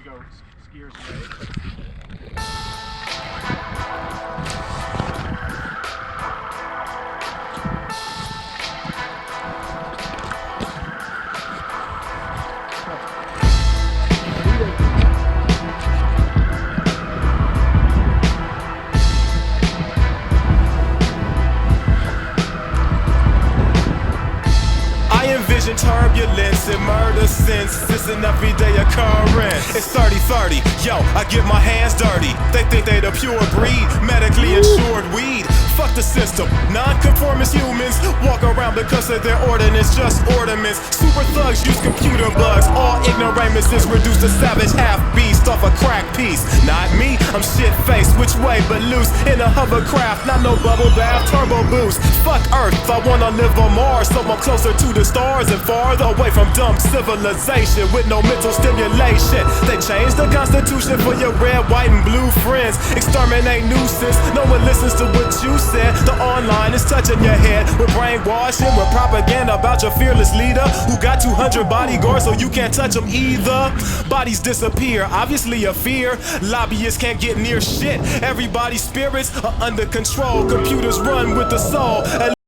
to go skiers away. Turbulence and murder since it's an everyday occurrence. It's 30-30, yo, I get my hands dirty. They think they the pure breed, medically insured weed. Fuck the system, non-conformist humans walk around because of their ordinance, just ornaments. Super thugs use computer bugs, all ignoramuses reduced to savage half-beast off a crack piece. Not me, I'm shit-faced, which way but loose in a hovercraft, not no bubble bath, turbo boost. Fuck Earth, I wanna live on Mars, so I'm closer to the stars and farther away from dumb civilization with no mental stimulation. They changed the Constitution for your red, white, and blue friends. Exterminate nuisance, no one listens to what you said. The online is touching your head with brainwashing, with propaganda about your fearless leader who got 200 bodyguards so you can't touch them either. Bodies disappear, obviously a fear. Lobbyists can't get near shit. Everybody's spirits are under control. Computers run with the soul.